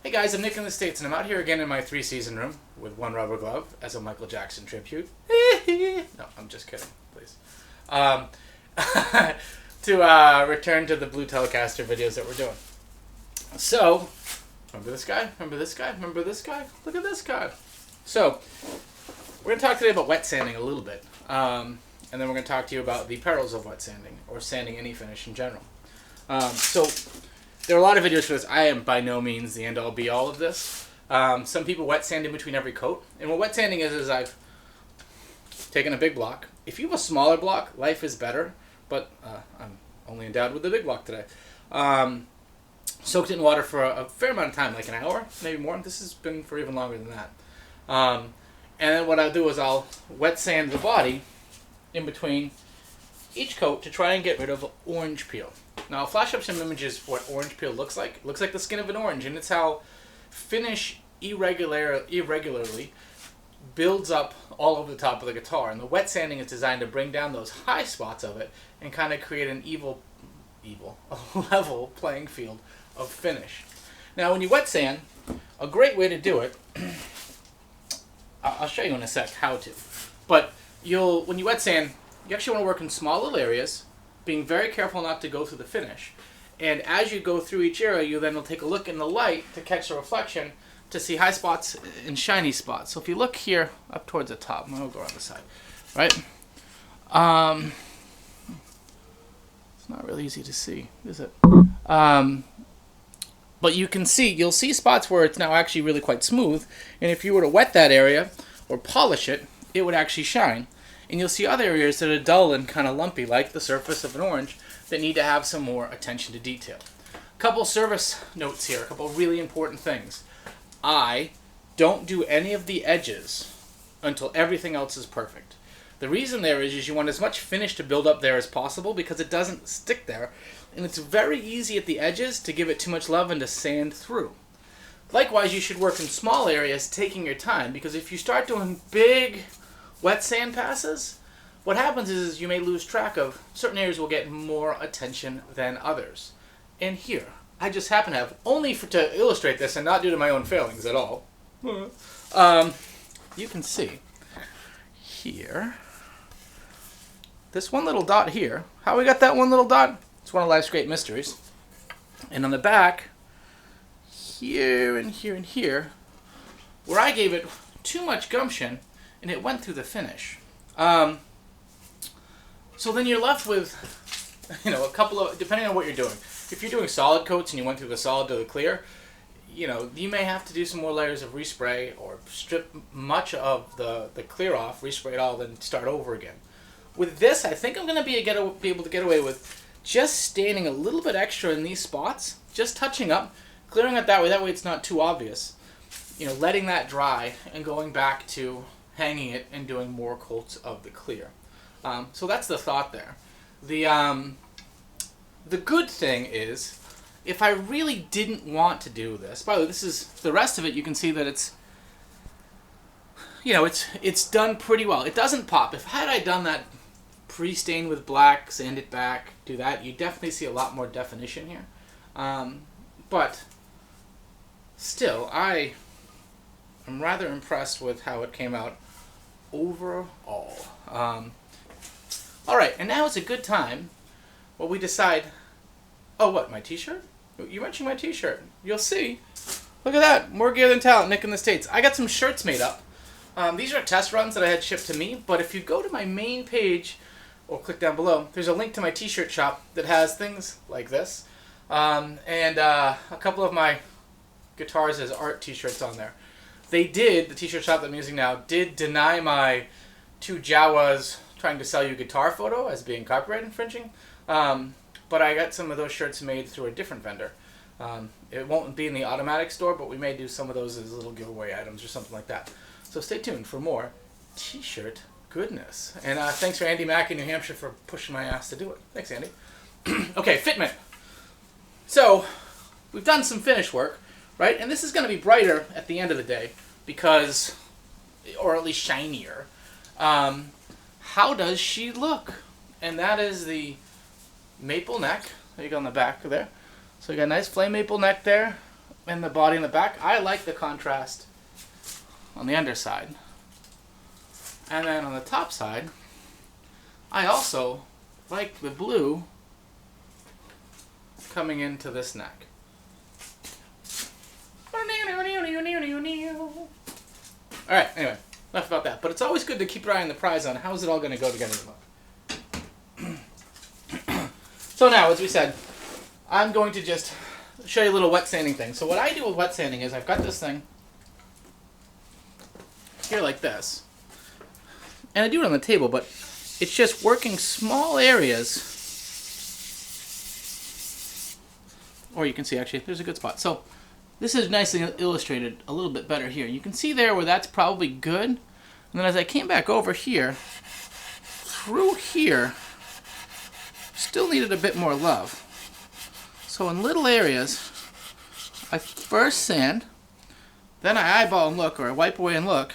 Hey guys, I'm Nick in the States, and I'm out here again in my 3-season room with one rubber glove as a Michael Jackson tribute. No, I'm just kidding, please. To return to the blue Telecaster videos that we're doing. So, remember this guy? Remember this guy? Remember this guy? Look at this guy. So, we're going to talk today about wet sanding a little bit. And then we're going to talk to you about the perils of wet sanding, or sanding any finish in general. So, there are a lot of videos for this. I am by no means the end-all be-all of this. Some people wet sand in between every coat. And what wet sanding is I've taken a big block. If you have a smaller block, life is better. But I'm only endowed with the big block today. Soaked it in water for a fair amount of time, like an hour, maybe more. This has been for even longer than that. And then what I'll do is I'll wet sand the body in between each coat to try and get rid of orange peel. Now I'll flash up some images of what orange peel looks like. It looks like the skin of an orange, and it's how finish irregularly builds up all over the top of the guitar. And the wet sanding is designed to bring down those high spots of it and kind of create an a level playing field of finish. Now when you wet sand, a great way to do it, I'll show you in a sec how to, but when you wet sand, you actually want to work in small little areas, being very careful not to go through the finish. And as you go through each area, you then will take a look in the light to catch the reflection to see high spots and shiny spots. So if you look here up towards the top, I'm going to go around the side, right? It's not really easy to see, is it? But you'll see spots where it's now actually really quite smooth. And if you were to wet that area or polish it, it would actually shine. And you'll see other areas that are dull and kind of lumpy, like the surface of an orange, that need to have some more attention to detail. A couple service notes here, a couple really important things. I don't do any of the edges until everything else is perfect. The reason there is you want as much finish to build up there as possible because it doesn't stick there. And it's very easy at the edges to give it too much love and to sand through. Likewise, you should work in small areas taking your time, because if you start doing big wet sand passes, what happens is you may lose track of certain areas will get more attention than others. And here, I just happen to have, only to illustrate this and not due to my own failings at all, you can see here, this one little dot here. How we got that one little dot? It's one of life's great mysteries. And on the back, here and here and here, where I gave it too much gumption, and it went through the finish. So then you're left with, a couple of, depending on what you're doing. If you're doing solid coats and you went through the solid to the clear, you may have to do some more layers of respray or strip much of the clear off, respray it all, then start over again. With this, I think I'm going to be able to get away with just staining a little bit extra in these spots, just touching up, clearing it that way it's not too obvious. Letting that dry and going back to hanging it and doing more coats of the clear. So that's the thought there. The good thing is, if I really didn't want to do this, by the way, this is the rest of it. You can see that it's done pretty well. It doesn't pop. Had I done that pre-stain with black, sand it back, do that, you definitely see a lot more definition here. But still, I am rather impressed with how it came out overall. Alright, and now is a good time where we decide, my t-shirt? You mentioned my t-shirt. You'll see. Look at that. More gear than talent, Nick in the States. I got some shirts made up. These are test runs that I had shipped to me, but if you go to my main page, or click down below, there's a link to my t-shirt shop that has things like this, and a couple of my guitars as art t-shirts on there. The t-shirt shop that I'm using now, did deny my 2 Jawas trying to sell you guitar photo as being copyright infringing, but I got some of those shirts made through a different vendor. It won't be in the automatic store, but we may do some of those as little giveaway items or something like that. So stay tuned for more t-shirt goodness. And thanks for Andy Mack in New Hampshire for pushing my ass to do it. Thanks, Andy. Okay, fitment. So, we've done some finish work, right? And this is going to be brighter at the end of the day because, or at least shinier. How does she look? And that is the maple neck. There you go on the back there. So you got a nice flame maple neck there. and the body in the back. I like the contrast on the underside. And then on the top side, I also like the blue coming into this neck. Alright, anyway, enough about that. But it's always good to keep your eye on the prize on how is it all going to go together. So now, as we said, I'm going to just show you a little wet sanding thing. So what I do with wet sanding is I've got this thing here like this. And I do it on the table, but it's just working small areas. Or you can see, actually, there's a good spot. So this is nicely illustrated a little bit better here. You can see there where that's probably good. And then as I came back over here, through here, still needed a bit more love. So in little areas, I first sand, then I eyeball and look, or I wipe away and look,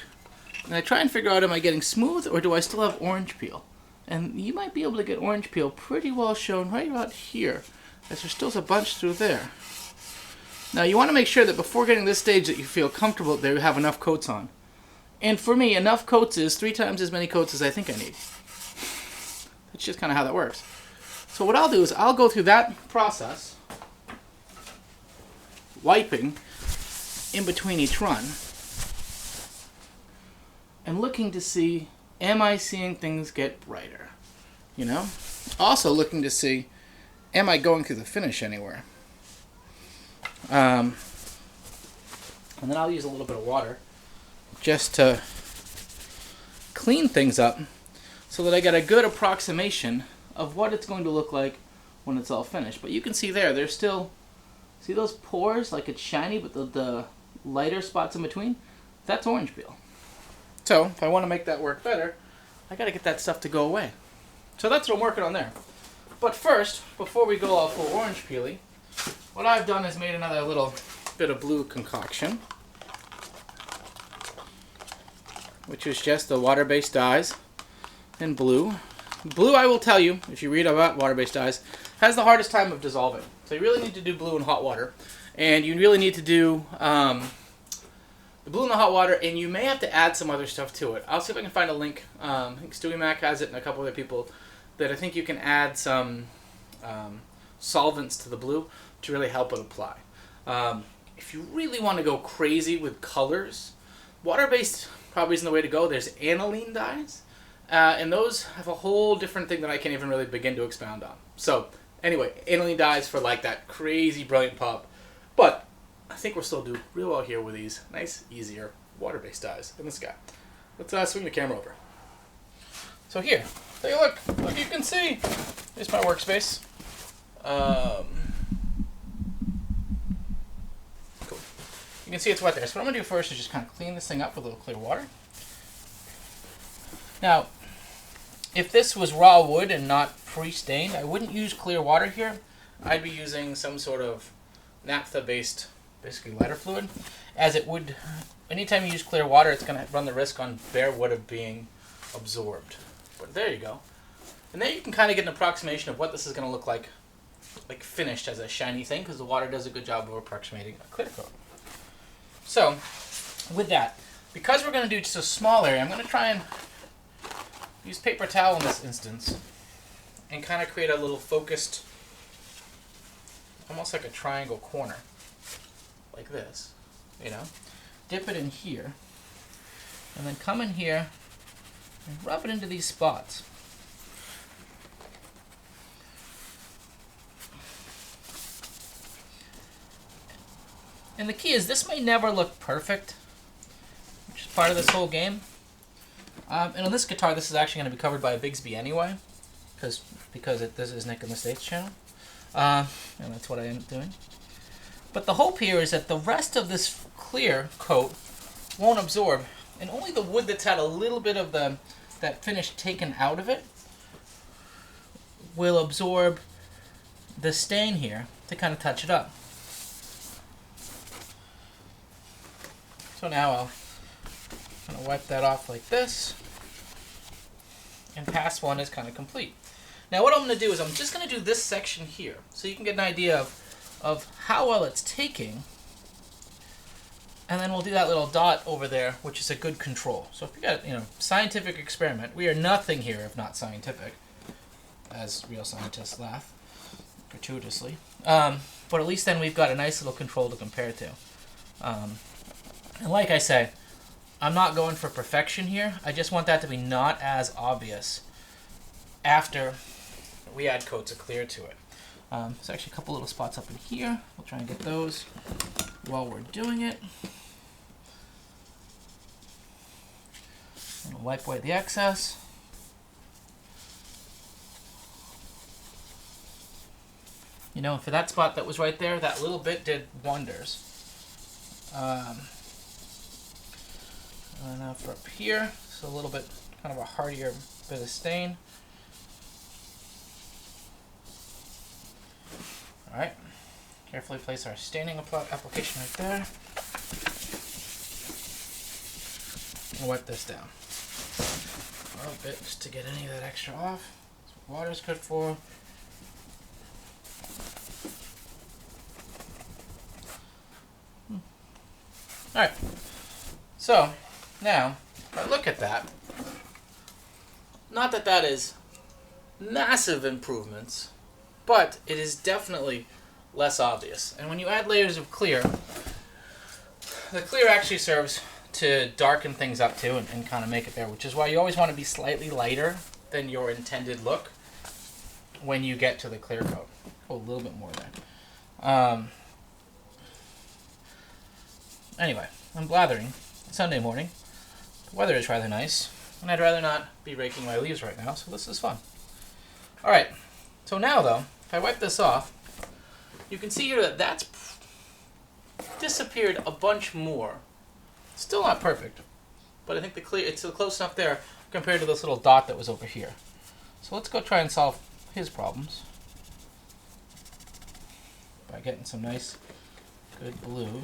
and I try and figure out, am I getting smooth or do I still have orange peel? And you might be able to get orange peel pretty well shown right about here, as there's still a bunch through there. Now you want to make sure that before getting this stage that you feel comfortable that you have enough coats on. And for me, enough coats is 3 times as many coats as I think I need. That's just kind of how that works. So what I'll do is I'll go through that process, wiping in between each run, and looking to see, am I seeing things get brighter? You know? Also looking to see, am I going through the finish anywhere? And then I'll use a little bit of water just to clean things up so that I get a good approximation of what it's going to look like when it's all finished. But you can see there's still, see those pores, like it's shiny, but the lighter spots in between, that's orange peel. So if I want to make that work better, I got to get that stuff to go away. So that's what I'm working on there. But first, before we go all full orange peely, what I've done is made another little bit of blue concoction, which is just the water-based dyes in blue. Blue, I will tell you, if you read about water-based dyes, has the hardest time of dissolving. So you really need to do blue in hot water. And you really need to do the blue in the hot water, and you may have to add some other stuff to it. I'll see if I can find a link. I think Stewie Mac has it and a couple other people that I think you can add some solvents to the blue to really help it apply. If you really want to go crazy with colors, water-based probably isn't the way to go. There's aniline dyes, and those have a whole different thing that I can't even really begin to expound on. So anyway, aniline dyes for like that crazy brilliant pop. But I think we'll still do real well here with these nice, easier water-based dyes in this guy. Let's swing the camera over. So here, take a look. Look, you can see. Here's my workspace. Cool. You can see it's wet there. So what I'm going to do first is just kind of clean this thing up with a little clear water. Now, if this was raw wood and not pre-stained, I wouldn't use clear water here. I'd be using some sort of naphtha-based, basically lighter fluid, as it would, anytime you use clear water, it's going to run the risk on bare wood of being absorbed. But there you go. And then you can kind of get an approximation of what this is going to look like finished as a shiny thing, because the water does a good job of approximating a clear coat. So, with that, because we're going to do just a small area, I'm going to try and use paper towel in this instance and kind of create a little focused, almost like a triangle corner, like this, you know. Dip it in here, and then come in here and rub it into these spots. And the key is, this may never look perfect, which is part of this whole game. And on this guitar, this is actually going to be covered by a Bigsby anyway, because this is Nick in the States channel. And that's what I end up doing. But the hope here is that the rest of this clear coat won't absorb, and only the wood that's had a little bit of that finish taken out of it will absorb the stain here to kind of touch it up. So now I'll kind of wipe that off like this, and pass one is kind of complete. Now what I'm going to do is I'm just going to do this section here, so you can get an idea of how well it's taking And then we'll do that little dot over there, which is a good control. So if you got, scientific experiment, we are nothing here if not scientific, as real scientists laugh gratuitously. But at least then we've got a nice little control to compare to. And like I say, I'm not going for perfection here. I just want that to be not as obvious after we add coats of clear to it. There's actually a couple little spots up in here. We'll try and get those while we're doing it. And we'll wipe away the excess. For that spot that was right there, that little bit did wonders. And now for up here, so a little bit, kind of a hardier bit of stain. Alright, carefully place our staining application right there. And wipe this down for a bit just to get any of that extra off. That's what water's good for. Alright, so now, if I look at that, not that that is massive improvements, but it is definitely less obvious. And when you add layers of clear, the clear actually serves to darken things up too and kind of make it there, which is why you always want to be slightly lighter than your intended look when you get to the clear coat. Oh, a little bit more there. Anyway, I'm blathering. It's Sunday morning. The weather is rather nice, and I'd rather not be raking my leaves right now, so this is fun. Alright, so now though, if I wipe this off, you can see here that that's disappeared a bunch more. Still not perfect, but I think it's close enough there compared to this little dot that was over here. So let's go try and solve his problems by getting some nice, good blue.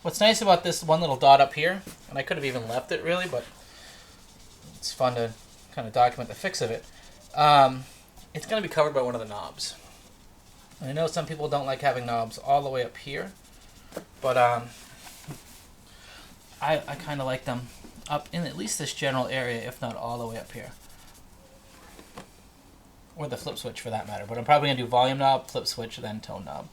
What's nice about this one little dot up here, and I could have even left it really, but it's fun to kind of document the fix of it. It's going to be covered by one of the knobs. I know some people don't like having knobs all the way up here, but I kind of like them up in at least this general area, if not all the way up here. Or the flip switch for that matter, but I'm probably going to do volume knob, flip switch, then tone knob.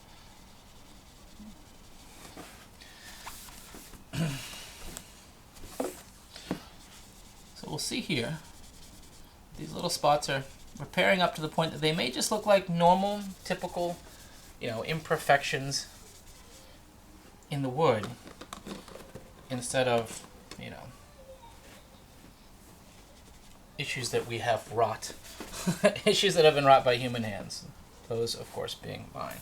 So we'll see here, these little spots are repairing up to the point that they may just look like normal, typical, imperfections in the wood instead of, issues that we have wrought. Issues that have been wrought by human hands. Those, of course, being mine.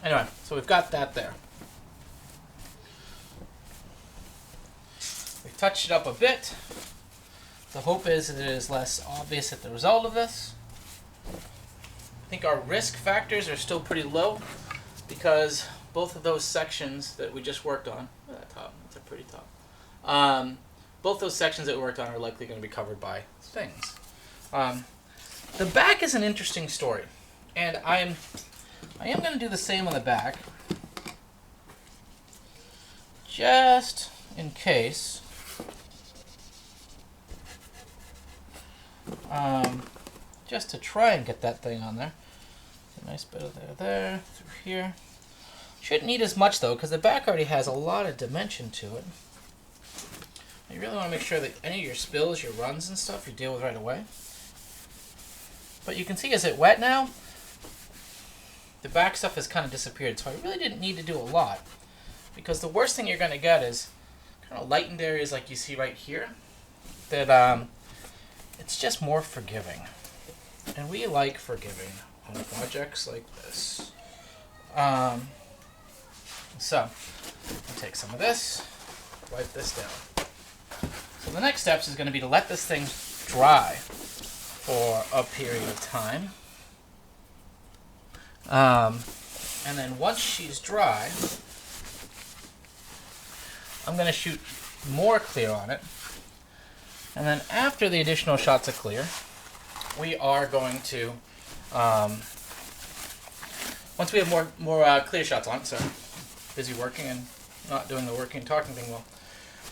Anyway, so we've got that there. We've touched it up a bit. The hope is that it is less obvious at the result of this. I think our risk factors are still pretty low because both of those sections that we just worked on, look at that top, that's a pretty top. Both those sections that we worked on are likely going to be covered by things. The back is an interesting story, and I am going to do the same on the back, just in case. Just to try and get that thing on there. A nice bit of there, through here. Shouldn't need as much though, because the back already has a lot of dimension to it. You really want to make sure that any of your spills, your runs and stuff, you deal with right away. But you can see, is it wet now? The back stuff has kind of disappeared, so I really didn't need to do a lot. Because the worst thing you're going to get is kind of lightened areas like you see right here. That it's just more forgiving. And we like forgiving on projects like this. So, I'll take some of this, wipe this down. So the next steps is going to be to let this thing dry for a period of time. And then once she's dry, I'm going to shoot more clear on it. And then after the additional shots of clear, we are going to, once we have more clear shots on, sorry, busy working and not doing the working and talking thing well.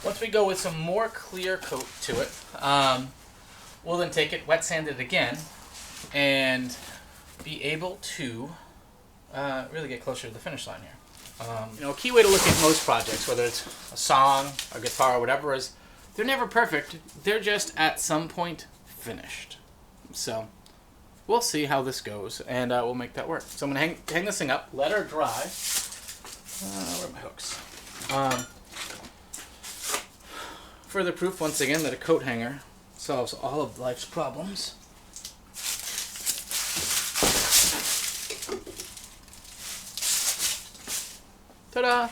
Once we go with some more clear coat to it, we'll then take it, wet sand it again, and be able to really get closer to the finish line here. A key way to look at most projects, whether it's a song, a guitar, or whatever, is they're never perfect. They're just at some point finished. So we'll see how this goes, and we'll make that work. So I'm going to hang this thing up, let her dry. Where are my hooks? Further proof, once again, that a coat hanger solves all of life's problems. Ta-da!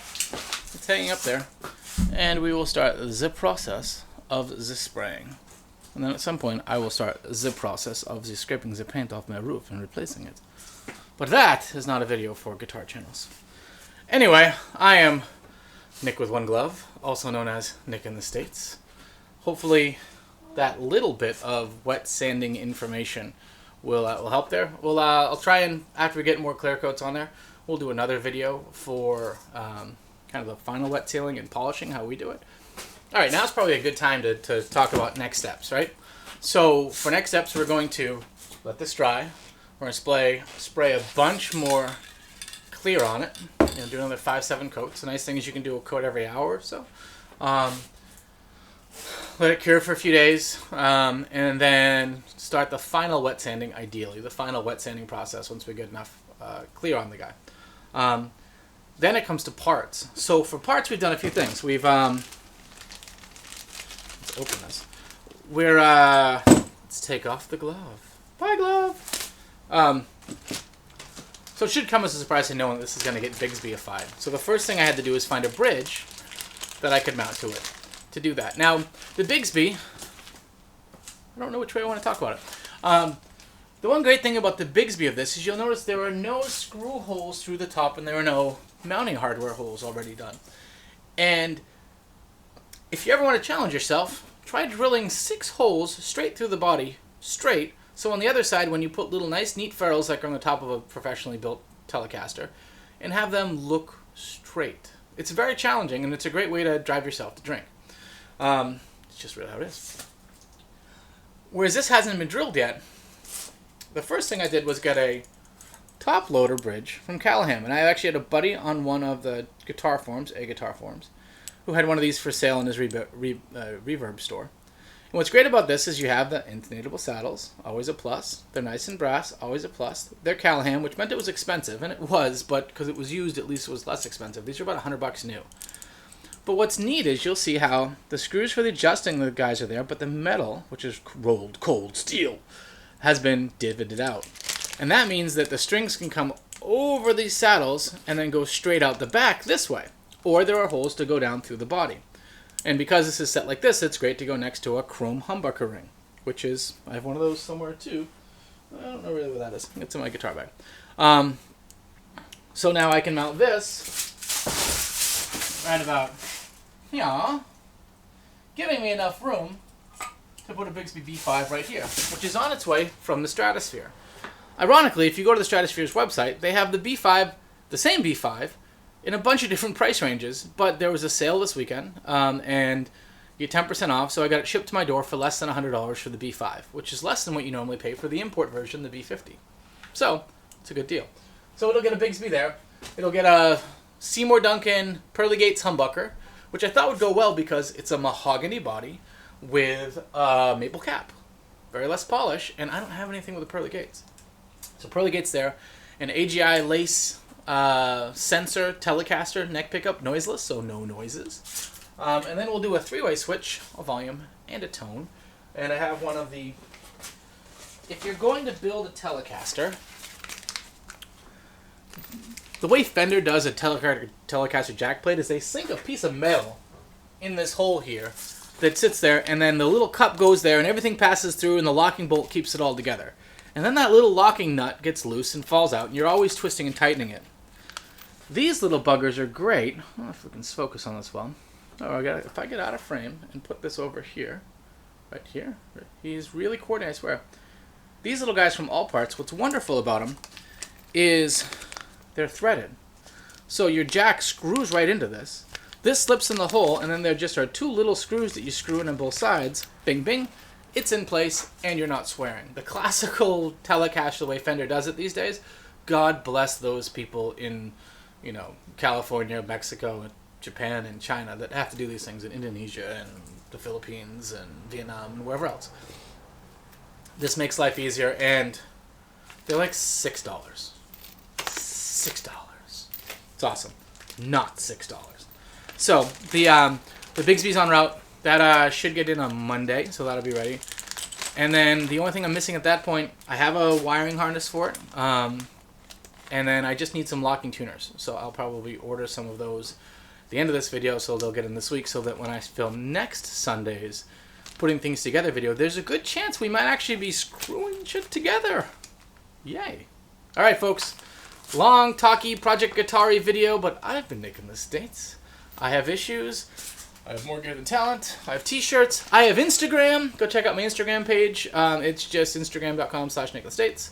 It's hanging up there. And we will start the process of the spraying. And then at some point, I will start the process of the scraping the paint off my roof and replacing it. But that is not a video for guitar channels. Anyway, I am Nick with one glove, also known as Nick in the States. Hopefully that little bit of wet sanding information will help there. I'll try and, after we get more clear coats on there, we'll do another video for kind of the final wet sealing and polishing, how we do it. All right, now it's probably a good time to talk about next steps, right? So for next steps, we're going to let this dry. We're going to spray a bunch more clear on it. Do another 5-7 coats. The nice thing is you can do a coat every hour or so. Let it cure for a few days, and then start the final wet sanding, ideally. The final wet sanding process once we get enough clear on the guy. Then it comes to parts. So for parts, we've done a few things. We've, let's open this. Let's take off the glove. Bye, glove. So it should come as a surprise to no one that this is going to get Bigsby-ified. So the first thing I had to do is find a bridge that I could mount to it to do that. Now, the Bigsby, I don't know which way I want to talk about it. The one great thing about the Bigsby of this is you'll notice there are no screw holes through the top and there are no mounting hardware holes already done. And if you ever want to challenge yourself, try drilling 6 holes straight through the body, straight. So on the other side, when you put little nice neat ferrules like on the top of a professionally built Telecaster, and have them look straight. It's very challenging, and it's a great way to drive yourself to drink. It's just really how it is. Whereas this hasn't been drilled yet, the first thing I did was get a top loader bridge from Callahan. And I actually had a buddy on one of the guitar forums, who had one of these for sale in his reverb store. And what's great about this is you have the intonatable saddles, always a plus. They're nice and brass, always a plus. They're Callahan, which meant it was expensive, and it was, but because it was used, at least it was less expensive. These are about $100 new. But what's neat is you'll see how the screws for the adjusting the guys are there, but the metal, which is rolled cold steel, has been divoted out. And that means that the strings can come over these saddles and then go straight out the back this way. Or there are holes to go down through the body. And because this is set like this, it's great to go next to a chrome humbucker ring, which is, I have one of those somewhere too. I don't know really where that is. It's in my guitar bag. So now I can mount this right about here, giving me enough room to put a Bigsby B5 right here, which is on its way from the Stratosphere. Ironically, if you go to the Stratosphere's website, they have the B5, the same B5, in a bunch of different price ranges, but there was a sale this weekend, and you get 10% off, so I got it shipped to my door for less than $100 for the B5, which is less than what you normally pay for the import version, the B50. So, it's a good deal. So it'll get a Bigsby there. It'll get a Seymour Duncan Pearly Gates humbucker, which I thought would go well because it's a mahogany body with a maple cap. Very less polish, and I don't have anything with the Pearly Gates. So Pearly Gates there, an AGI lace sensor Telecaster neck pickup, noiseless, so no noises. And then we'll do a 3-way switch, a volume and a tone. And I have one of the... If you're going to build a Telecaster, the way Fender does a Telecaster jack plate is they sink a piece of metal in this hole here that sits there, and then the little cup goes there, and everything passes through, and the locking bolt keeps it all together. And then that little locking nut gets loose and falls out, and you're always twisting and tightening it. These little buggers are great. I don't know if we can focus on this well. Oh, if I get out of frame and put this over here, right here, he's really coordinated, I swear. These little guys from All Parts, what's wonderful about them is they're threaded. So your jack screws right into this. This slips in the hole, and then there just are two little screws that you screw in on both sides. Bing, bing. It's in place, and you're not swearing. The classical Telecaster, the way Fender does it these days, God bless those people in, you know, California, Mexico, Japan, and China that have to do these things, in Indonesia and the Philippines and Vietnam and wherever else. This makes life easier, and they're like $6. $6. It's awesome. Not $6. So the Bigsby's en route. That should get in on Monday, so that'll be ready. And then the only thing I'm missing at that point, I have a wiring harness for it. And then I just need some locking tuners. So I'll probably order some of those at the end of this video, so they'll get in this week, so that when I film next Sunday's putting things together video, there's a good chance we might actually be screwing shit together. Yay. All right, folks. Long, talky, Project Guitar-y video, but I've been making mistakes. I have issues. I have more gear than talent. I have t-shirts. I have Instagram. Go check out my Instagram page. It's just instagram.com/NicholasStates.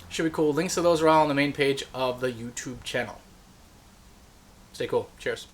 Should be cool. Links to those are all on the main page of the YouTube channel. Stay cool. Cheers.